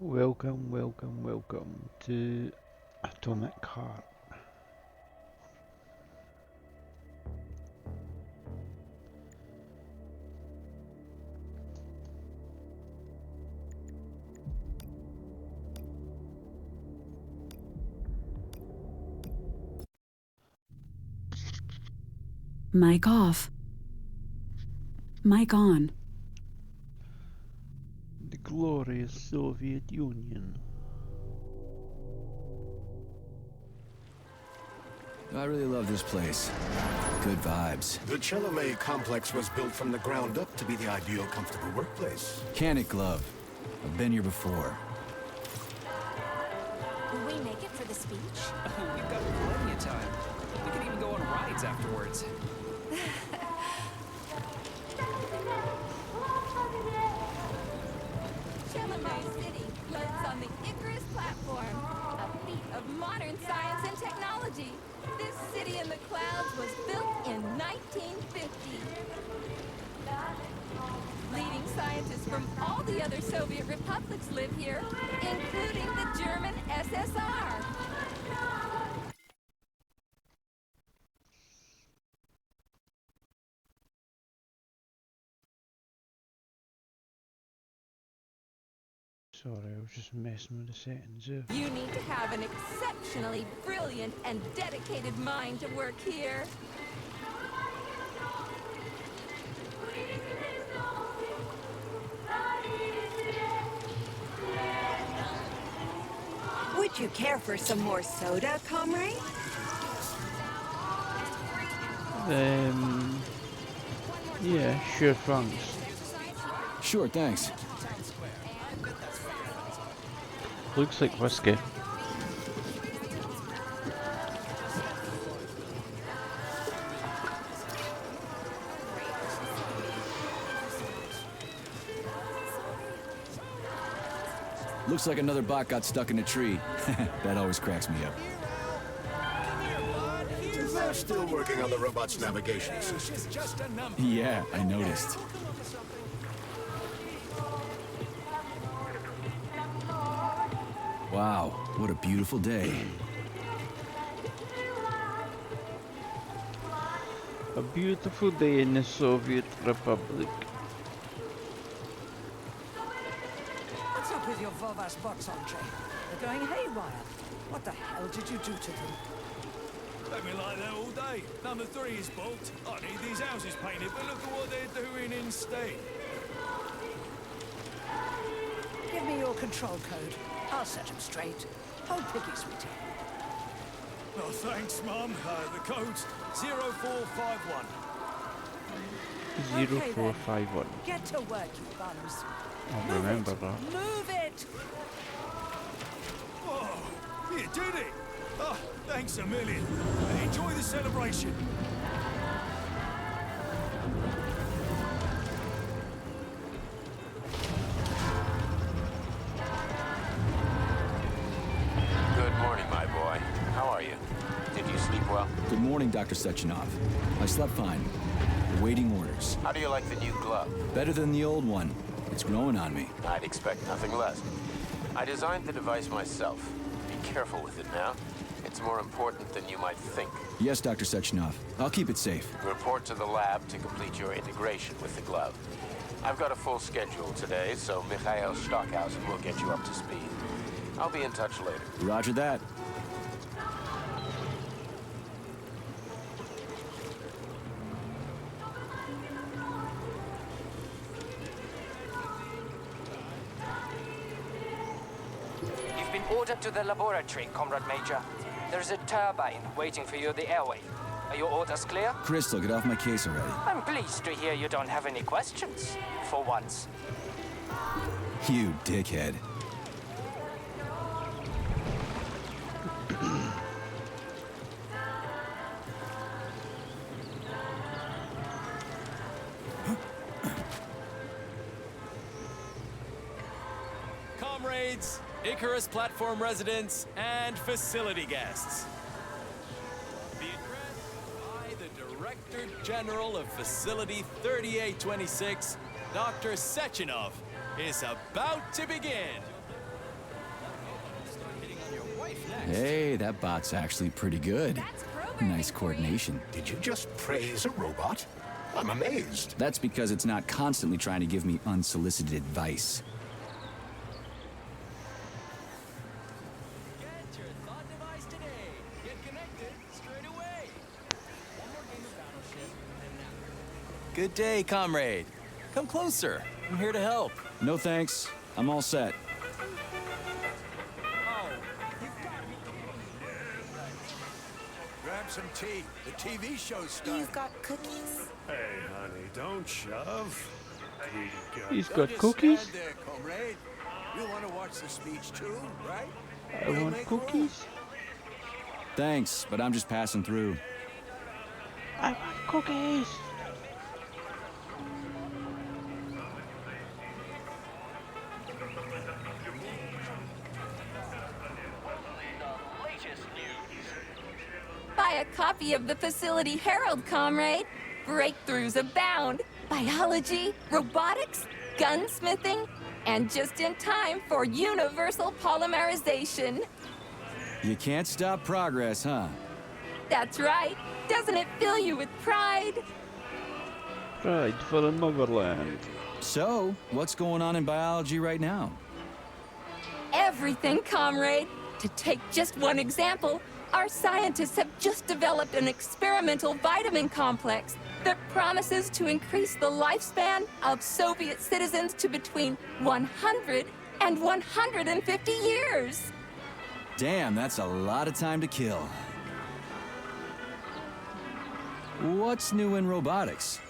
Welcome, welcome, welcome to Atomic Heart. Mic off. Mic on. The glorious Soviet Union. I really love this place. Good vibes. The Chelome complex was built from the ground up to be the ideal, comfortable workplace. Can it glove? I've been here before. Will we make it for the speech? We've got plenty of time. We can even go on rides afterwards. Chelome City floats on the Icarus platform, a feat of modern science and technology. This city in the clouds was built in 1950. Leading scientists from all the other Soviet republics live here, including the German SSR. Sorry, I was just messing with the settings there. You need to have an exceptionally brilliant and dedicated mind to work here. Would you care for some more soda, comrade? Yeah, sure, thanks. Sure, thanks. Looks like whiskey. Looks like another bot got stuck in a tree. That always cracks me up. They're still working on the robot's navigation system. Yeah, I noticed. Wow, what a beautiful day. A beautiful day in the Soviet Republic. What's up with your Vova's bots, Andre? They're going haywire. What the hell did you do to them? They've been like that all day. Number 3 is booked. I need these houses painted, but look at what they're doing instead. Give me your control code. I'll set them straight. Hold piggy, sweetie. Oh, thanks, Mum. The code's 0451. Zero Okay, four then. five one. Get to work, you bums. I'll remember that. Move it! Oh, you did it. Oh, thanks a million. Enjoy the celebration. Good morning, my boy. How are you? Did you sleep well? Good morning, Dr. Sechenov. I slept fine. Awaiting orders. How do you like the new glove? Better than the old one. It's growing on me. I'd expect nothing less. I designed the device myself. Be careful with it now. It's more important than you might think. Yes, Dr. Sechenov. I'll keep it safe. Report to the lab to complete your integration with the glove. I've got a full schedule today, so Mikhail Stockhausen will get you up to speed. I'll be in touch later. Roger that. You've been ordered to the laboratory, Comrade Major. There's a turbine waiting for you at the airway. Are your orders clear? Crystal, get off my case already. I'm pleased to hear you don't have any questions, for once. You dickhead. Comrades, Icarus platform residents, and facility guests. Be addressed by the Director General of Facility 3826, Dr. Sechenov, is about to begin. Hey, that bot's actually pretty good. That's programming Nice for you. coordination. Did you just praise a robot? I'm amazed. That's because it's not constantly trying to give me unsolicited advice. Get your thought device today. Get connected straight away. One more game of Battleship, and now. Good day, comrade. Come closer. I'm here to help. No thanks. I'm all set. Grab some tea. The TV show's starting. You've got cookies? Hey, honey, don't shove. Greedy guy. He's Don't got just cookies. stand there, comrade. You want to watch the speech too, right? I We'll want make room. cookies. Thanks, but I'm just passing through. I want cookies. Buy a copy of the Facility Herald, comrade. Breakthroughs abound. Biology, robotics, gunsmithing, and just in time for universal polymerization. You can't stop progress, huh? That's right. Doesn't it fill you with pride? Pride for the motherland. So, what's going on in biology right now? Everything, comrade. To take just one example, our scientists have just developed an experimental vitamin complex that promises to increase the lifespan of Soviet citizens to between 100 and 150 years. Damn, that's a lot of time to kill. What's new in robotics?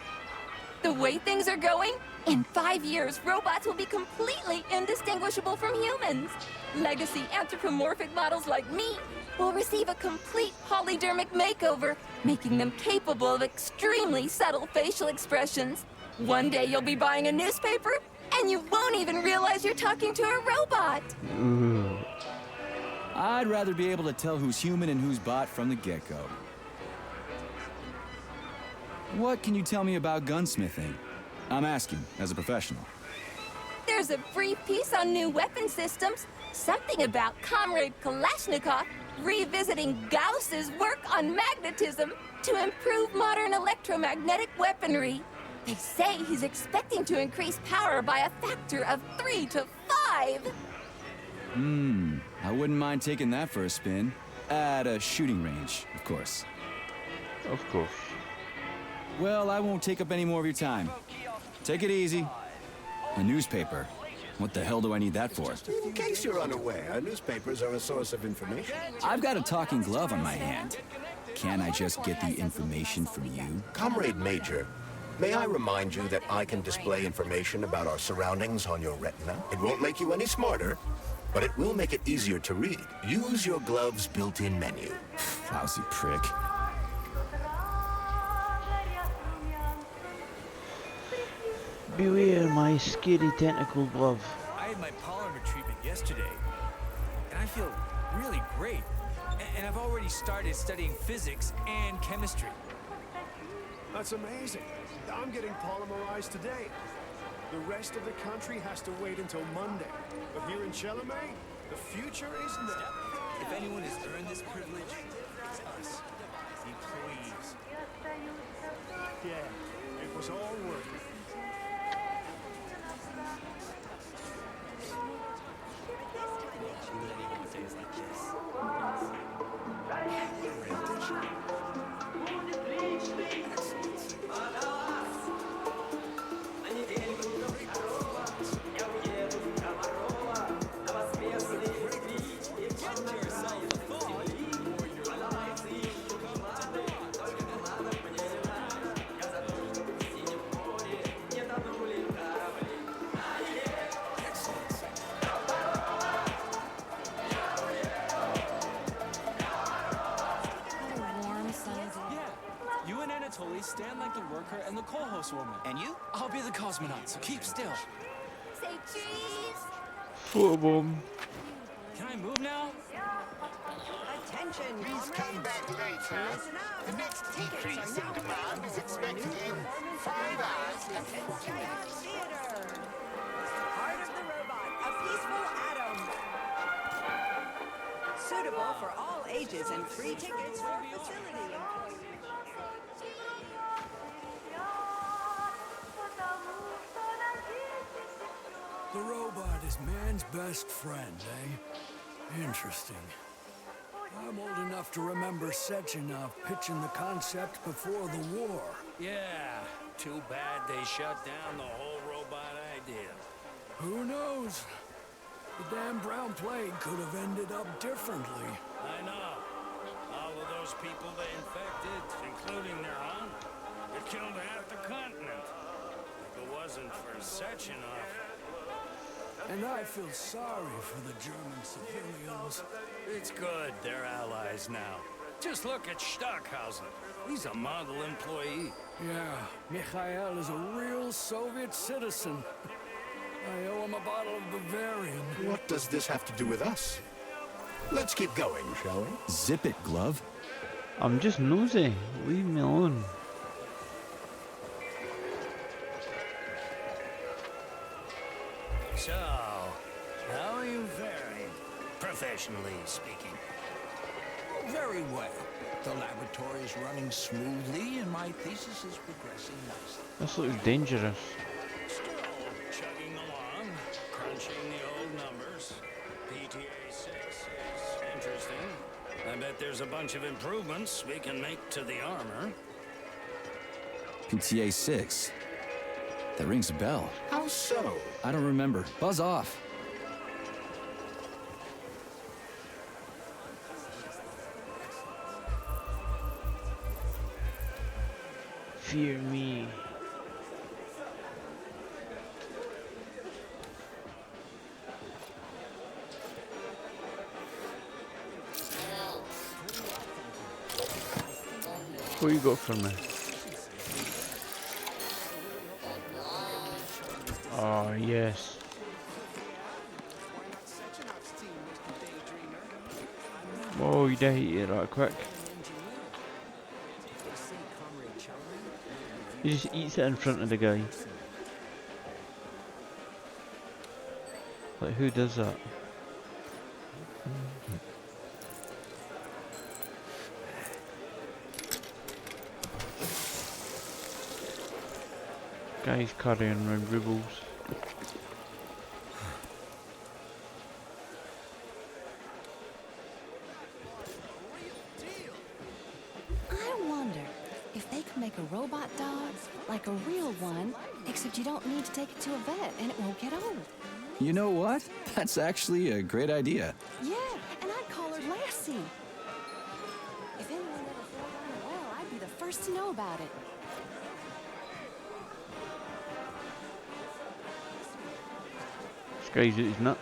The way things are going, in 5 years, robots will be completely indistinguishable from humans. Legacy anthropomorphic models like me will receive a complete polydermic makeover, making them capable of extremely subtle facial expressions. One day you'll be buying a newspaper, and you won't even realize you're talking to a robot. Ooh. I'd rather be able to tell who's human and who's bot from the get-go. What can you tell me about gunsmithing? I'm asking, as a professional. There's a brief piece on new weapon systems, something about Comrade Kalashnikov revisiting Gauss's work on magnetism to improve modern electromagnetic weaponry. They say he's expecting to increase power by a factor of 3 to 5. I wouldn't mind taking that for a spin. At a shooting range, of course. Of course. Well, I won't take up any more of your time. Take it easy. A newspaper. What the hell do I need that for? In case you're unaware, newspapers are a source of information. I've got a talking glove on my hand. Can't I just get the information from you? Comrade Major, may I remind you that I can display information about our surroundings on your retina? It won't make you any smarter, but it will make it easier to read. Use your glove's built-in menu. Lousy prick. Beware my scary tentacle glove. I had my polymer treatment yesterday, and I feel really great. And I've already started studying physics and chemistry. That's amazing. I'm getting polymerized today. The rest of the country has to wait until Monday. But here in Chalamet, the future is now. If anyone has earned this privilege, it's us, the employees. Yeah, it was all worth it. Stand like the worker and the co-host woman. And you? I'll be the cosmonaut, so keep still. Say cheese. Photobomb. Can I move now? Attention, Please come back later. Listen up. The next decrease in demand is expected in 5 hours and 40 minutes. Theater. Heart of the robot, a peaceful atom. Suitable show for all ages and free tickets for facility employees. The robot is man's best friend, eh? Interesting. I'm old enough to remember Sechenov pitching the concept before the war. Yeah, too bad they shut down the whole robot idea. Who knows? The damn brown plague could have ended up differently. I know. All of those people they infected, including their own, it killed half the continent. If it wasn't for Sechenov. And I feel sorry for the German civilians. It's good they're allies now. Just look at Stockhausen. He's a model employee. Yeah, Mikhail is a real Soviet citizen. I owe him a bottle of Bavarian. What does this have to do with us? Let's keep going, shall we? Zip it, Glove. I'm just nosy. Leave me alone. So, how are you faring, professionally speaking? Very well. The laboratory is running smoothly, and my thesis is progressing nicely. This looks dangerous. Still chugging along, crunching the old numbers. PTA 6 is interesting. I bet there's a bunch of improvements we can make to the armor. PTA 6. That rings a bell. How so? I don't remember. Buzz off. Fear me. What you got for me? Oh, yes. Whoa, you did hit it right quick. He just eats it in front of the guy. Like, who does that? Guy's carrying around rubles. I wonder if they could make a robot dog like a real one, except you don't need to take it to a vet and it won't get old. You know what? That's actually a great idea. Yeah, and I'd call her Lassie. If anyone ever fell down the well, I'd be the first to know about it. This guy's at his nut.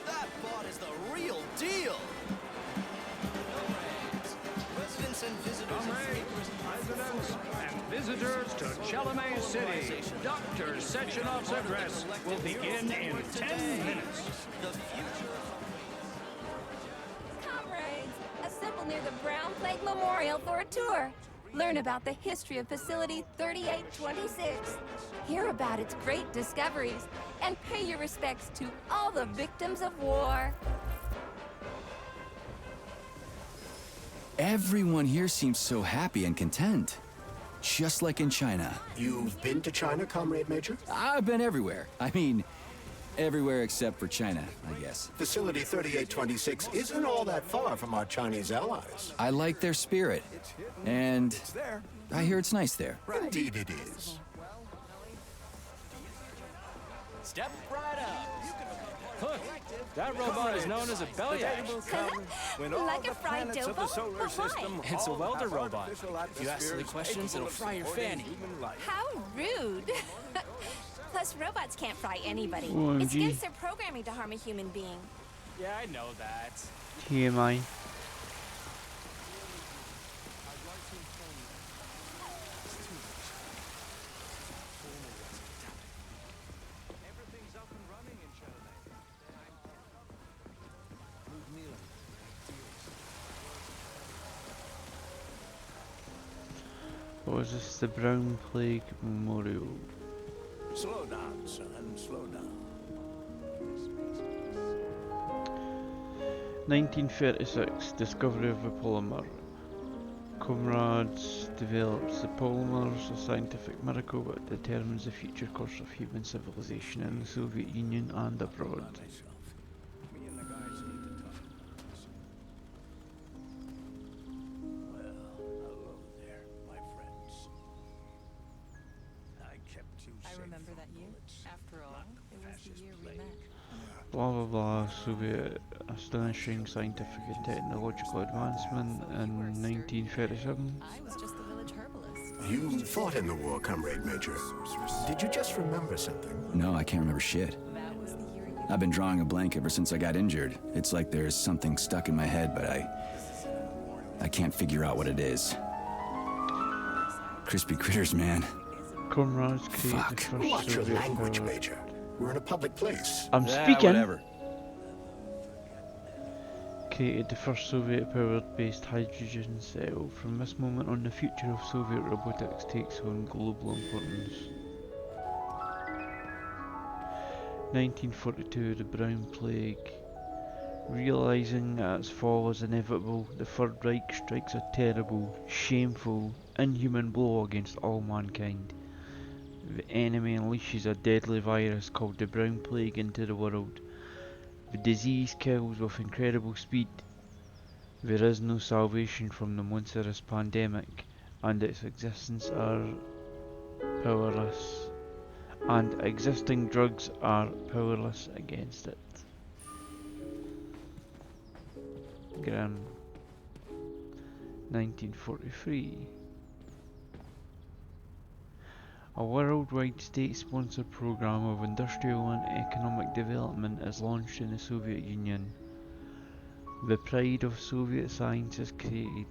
That bot is the real deal. Residents and visitors and visitors to Chalamet City. Dr. Sechenov's address will begin in 10 minutes. Comrades, assemble near the Brown Plague Memorial for a tour. Learn about the history of Facility 3826. Hear about its great discoveries. And pay your respects to all the victims of war. Everyone here seems so happy and content. Just like in China. You've been to China, Comrade Major? I've been everywhere. I mean, everywhere except for China, I guess. Facility 3826 isn't all that far from our Chinese allies. I like their spirit. And I hear it's nice there. Indeed it is. Step right up. Look, that robot is known as a bellyache. Like a fried dough ball, but why? It's a welder robot. If you ask silly questions, it'll fry your fanny. How rude. Plus, robots can't fry anybody. OMG. It's against their programming to harm a human being. Yeah, I know that. TMI. was this? The Brown Plague Memorial. Slow down, son, slow down. 1936, discovery of the polymer. Comrades develops the polymers, a scientific miracle that determines the future course of human civilization in the Soviet Union and abroad. I remember that year. After all, it was the year we met. Blah blah blah, Soviet astonishing scientific and technological advancement in 1937. I was just the village herbalist. You fought in the war, Comrade Major. Did you just remember something? No, I can't remember shit. I've been drawing a blank ever since I got injured. It's like there's something stuck in my head, but I can't figure out what it is. Crispy critters, man. Comrades created the first Watch your Soviet language, powered- Major. We're in a public place. I'm speaking. Whatever. Created the first Soviet-powered based hydrogen cell. From this moment on, the future of Soviet robotics takes on global importance. 1942, the Brown Plague. Realizing that its fall was inevitable, the Third Reich strikes a terrible, shameful, inhuman blow against all mankind. The enemy unleashes a deadly virus called the Brown Plague into the world. The disease kills with incredible speed. There is no salvation from the monstrous pandemic, and its existence are powerless. And existing drugs are powerless against it. Grim. 1943. A worldwide state-sponsored program of industrial and economic development is launched in the Soviet Union. The pride of Soviet science is created,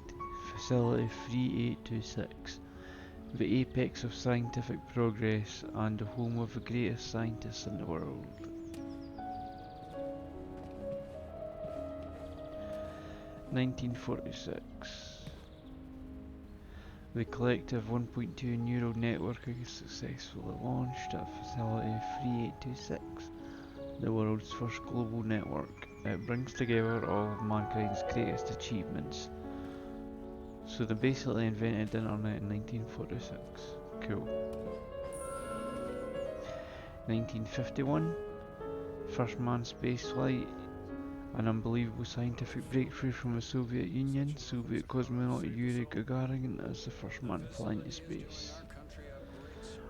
Facility 3826, the apex of scientific progress and the home of the greatest scientists in the world. (1946). The collective 1.2 neural network is successfully launched at Facility 3826, the world's first global network. It brings together all of mankind's greatest achievements. So they basically invented the internet in 1946. Cool. 1951, first manned spaceflight. An unbelievable scientific breakthrough from the Soviet Union. Soviet cosmonaut Yuri Gagarin is the first man flying to space.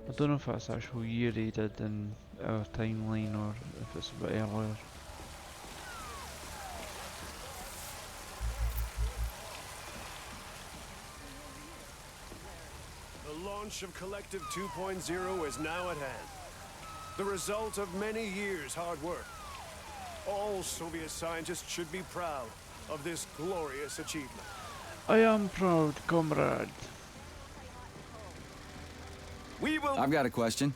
I don't know if that's actual year they did in our timeline or if it's a bit earlier. The launch of Collective 2.0 is now at hand. The result of many years' hard work. All Soviet scientists should be proud of this glorious achievement. I am proud, comrade. We will... I've got a question.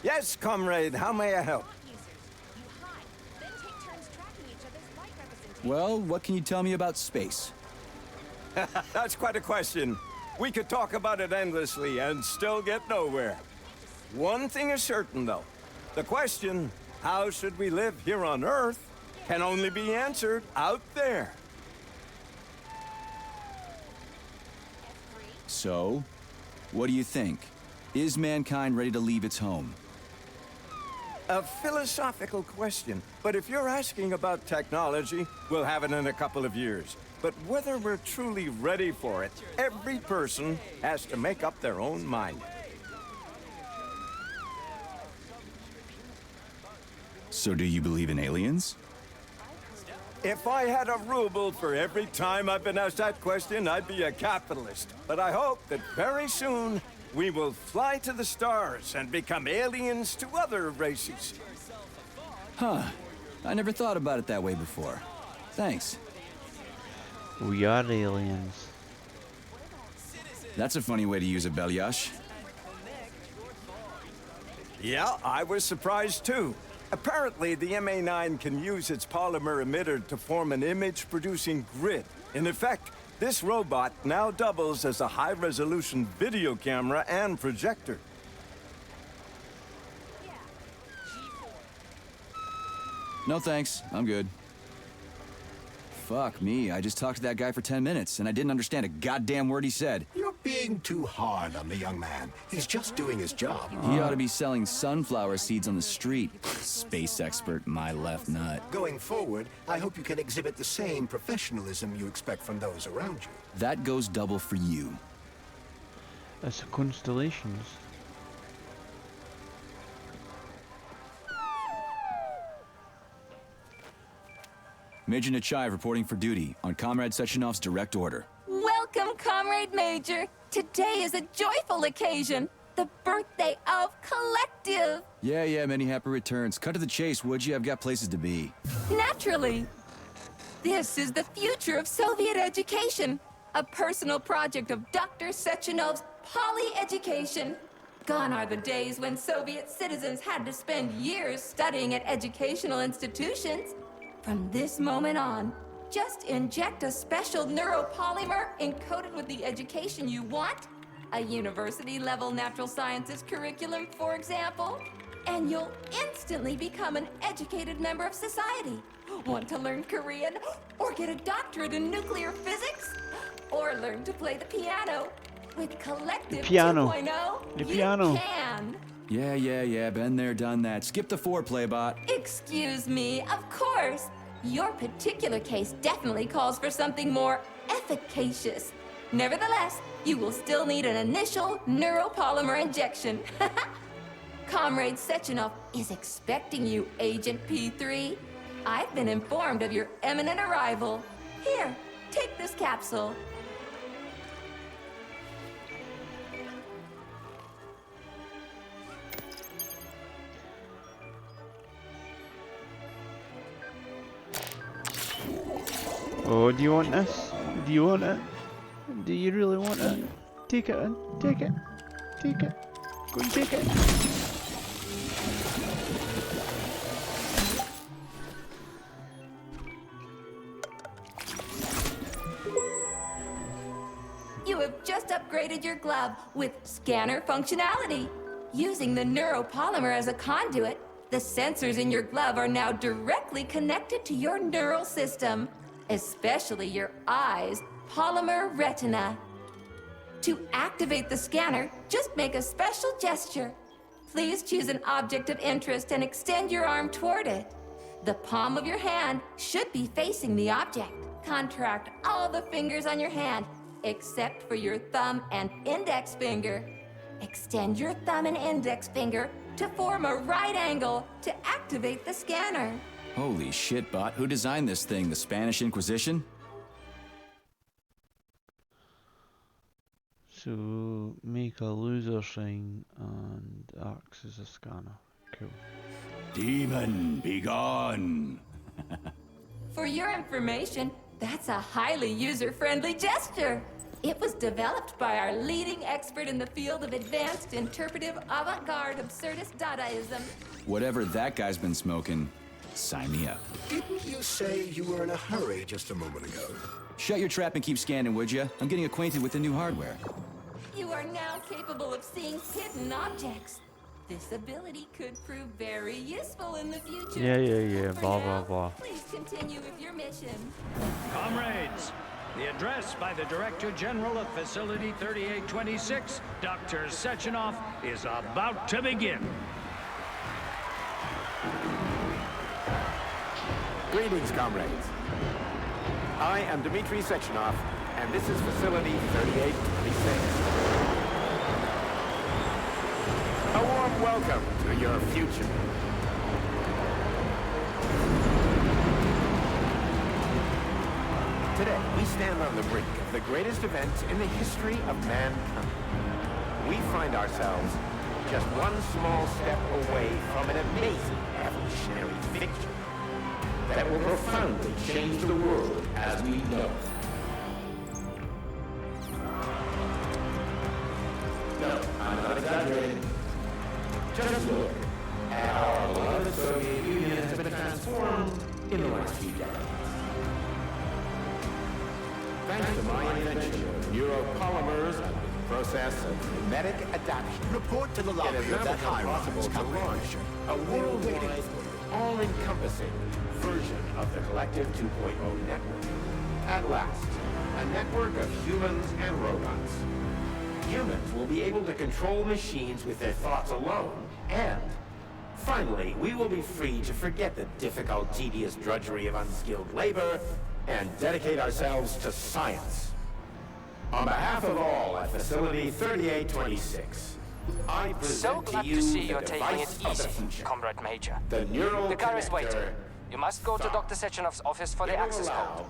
Yes, comrade, how may I help? Well, what can you tell me about space? That's quite a question. We could talk about it endlessly and still get nowhere. One thing is certain, though. The question, how should we live here on Earth, can only be answered out there. So, what do you think? Is mankind ready to leave its home? A philosophical question, but if you're asking about technology, we'll have it in a couple of years. But whether we're truly ready for it, every person has to make up their own mind. So do you believe in aliens? If I had a ruble for every time I've been asked that question, I'd be a capitalist. But I hope that very soon we will fly to the stars and become aliens to other races. Huh. I never thought about it that way before. Thanks. We are aliens. That's a funny way to use a belyash. Yeah, I was surprised too. Apparently, the MA9 can use its polymer emitter to form an image-producing grid. In effect, This robot now doubles as a high-resolution video camera and projector. No thanks, I'm good. Fuck me, I just talked to that guy for 10 minutes, and I didn't understand a goddamn word he said. You're being too hard on the young man. He's just doing his job. He ought to be selling sunflower seeds on the street. Space expert, my left nut. Going forward, I hope you can exhibit the same professionalism you expect from those around you. That goes double for you. It's constellations. Major Nechayev reporting for duty on Comrade Sechenov's direct order. Welcome, Comrade Major. Today is a joyful occasion. The birthday of Collective. Yeah, many happy returns. Cut to the chase, would you? I've got places to be. Naturally. This is the future of Soviet education. A personal project of Dr. Sechenov's poly-education. Gone are the days when Soviet citizens had to spend years studying at educational institutions. From this moment on, just inject a special neuropolymer encoded with the education you want, a university-level natural sciences curriculum, for example, and you'll instantly become an educated member of society. Want to learn Korean, or get a doctorate in nuclear physics, or learn to play the piano? With Collective 2.0, The piano. you can. Yeah, been there, done that. Skip the foreplay, bot. Excuse me, of course. Your particular case definitely calls for something more efficacious. Nevertheless, you will still need an initial neuropolymer injection. Comrade Sechenov is expecting you, Agent P3. I've been informed of your imminent arrival. Here, take this capsule. Oh, do you want this? Do you want it? Do you really want it? Take it in. Take it. Take it. Go and take it. You have just upgraded your glove with scanner functionality. Using the neuropolymer as a conduit, the sensors in your glove are now directly connected to your neural system, especially your eyes' polymer retina. To activate the scanner, just make a special gesture. Please choose an object of interest and extend your arm toward it. The palm of your hand should be facing the object. Contract all the fingers on your hand, except for your thumb and index finger. Extend your thumb and index finger to form a right angle to activate the scanner. Holy shit, bot. Who designed this thing? The Spanish Inquisition? So, make a loser sign and acts as a scanner. Cool. Demon, be gone! For your information, that's a highly user-friendly gesture. It was developed by our leading expert in the field of advanced interpretive avant-garde absurdist Dadaism. Whatever that guy's been smoking, sign me up. Didn't you say you were in a hurry just a moment ago? Shut your trap and keep scanning, would ya? I'm getting acquainted with the new hardware. You are now capable of seeing hidden objects. This ability could prove very useful in the future. Yeah. For Blah, now, blah, blah. Please continue with your mission. Comrades, the address by the Director General of Facility 3826, Dr. Sechenov, is about to begin. Greetings, comrades. I am Dmitry Sechenov, and this is Facility 3826. A warm welcome to your future. Today, we stand on the brink of the greatest event in the history of mankind. We find ourselves just one small step away from an amazing evolutionary victory that will profoundly change the world as we know it. No, I'm not exaggerating. Just look at how our beloved Soviet Union has been transformed in the last few decades. Thanks to my invention of neuropolymers and the process of mimetic adaptation, Report to the lobby it has of now that become high-rise possible to company. launch a worldwide, all-encompassing version of the Collective 2.0 network. At last, a network of humans and robots. Humans will be able to control machines with their thoughts alone, and finally, we will be free to forget the difficult, tedious drudgery of unskilled labor and dedicate ourselves to science. On behalf of all at Facility 3826, I present So glad to you to see the you're taking it device of the easy, future. Comrade Major. The neural The car is waiting. connector. You must go to Dr. Sechenov's office for the It will access allow code.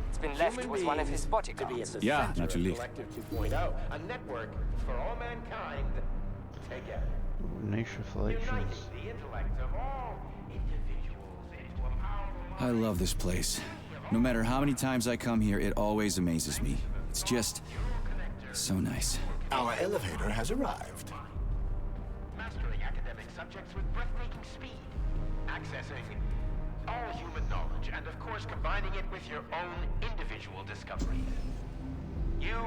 It's been left with one of his bodyguards. Yeah, not too late. Collective 2.0, a network for all mankind together. Nice reflections. The intellect of all individuals into a powerful I love this place. No matter how many times I come here, it always amazes me. It's just so nice. Our elevator has arrived. mastering academic subjects with breathtaking speed, accessing all human knowledge, and of course combining it with your own individual discoveries. You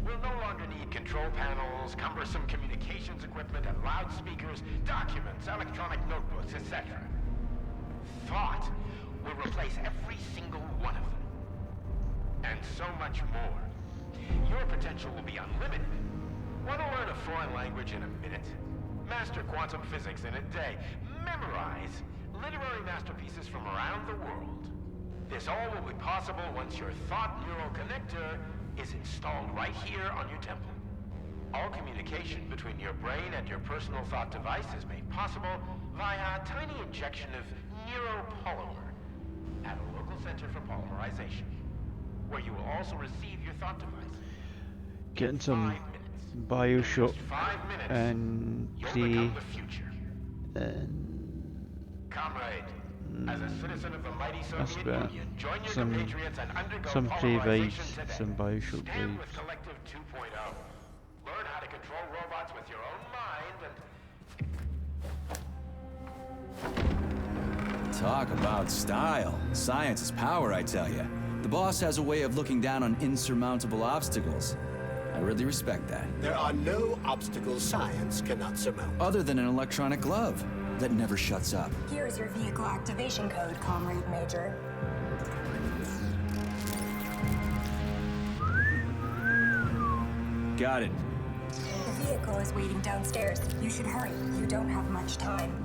will no longer need control panels, cumbersome communications equipment, and loudspeakers, documents, electronic notebooks, etc. Thought will replace every single one of them. And so much more. Your potential will be unlimited. Want to learn a foreign language in a minute? Master quantum physics in a day. Memorize literary masterpieces from around the world. This all will be possible once your thought neural connector is installed right here on your temple. All communication between your brain and your personal thought device is made possible via a tiny injection of neuropolymer at a local center for polymerization, where you will also receive your thought device. Getting some Bioshock and Prey and Comrade, as a citizen of the mighty that's Soviet about Union, join your some compatriots and undergo Prey vibes, polymerization today. some Bioshock Stand vibes. with Collective 2.0. Learn how to control robots with your own mind and Talk about style. Science is power, I tell you. The boss has a way of looking down on insurmountable obstacles. I really respect that. There are no obstacles science cannot surmount. Other than an electronic glove that never shuts up. Here's your vehicle activation code, Comrade Major. Got it. The vehicle is waiting downstairs. You should hurry. You don't have much time.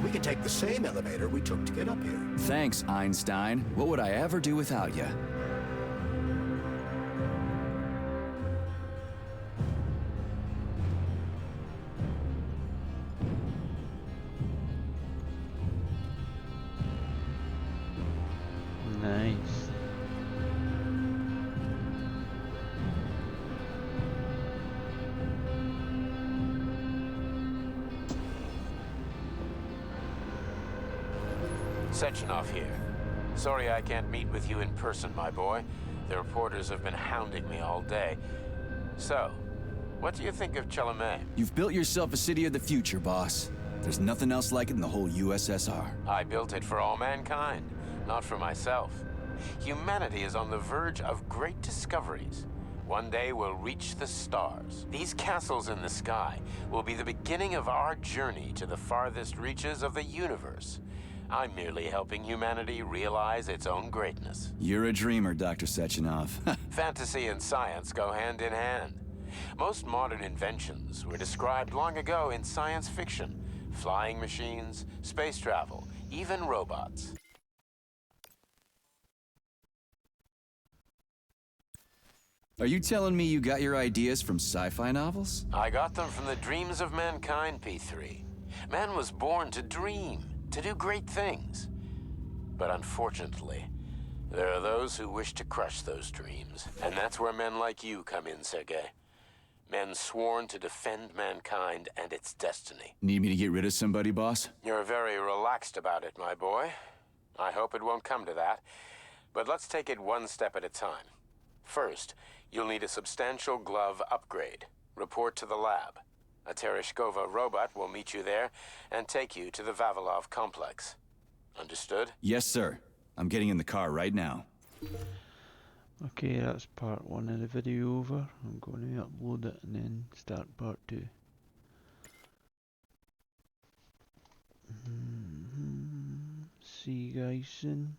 We can take the same elevator we took to get up here. Thanks, Einstein. What would I ever do without you? Nice. Sechenov here. Sorry I can't meet with you in person, my boy. The reporters have been hounding me all day. So, what do you think of Chalamet? You've built yourself a city of the future, boss. There's nothing else like it in the whole USSR. I built it for all mankind, not for myself. Humanity is on the verge of great discoveries. One day we'll reach the stars. These castles in the sky will be the beginning of our journey to the farthest reaches of the universe. I'm merely helping humanity realize its own greatness. You're a dreamer, Dr. Sechenov. Fantasy and science go hand in hand. Most modern inventions were described long ago in science fiction. Flying machines, space travel, even robots. Are you telling me you got your ideas from sci-fi novels? I got them from the dreams of mankind, P3. Man was born to dream, to do great things. But unfortunately, there are those who wish to crush those dreams. And that's where men like you come in, Sergei. Men sworn to defend mankind and its destiny. Need me to get rid of somebody, boss? You're very relaxed about it, my boy. I hope it won't come to that. But let's take it one step at a time. First, you'll need a substantial glove upgrade. Report to the lab. A Tereshkova robot will meet you there and take you to the Vavilov complex. Understood? Yes, sir. I'm getting in the car right now. Okay, that's part 1 of the video over. I'm going to upload it and then start part 2. See you guys soon.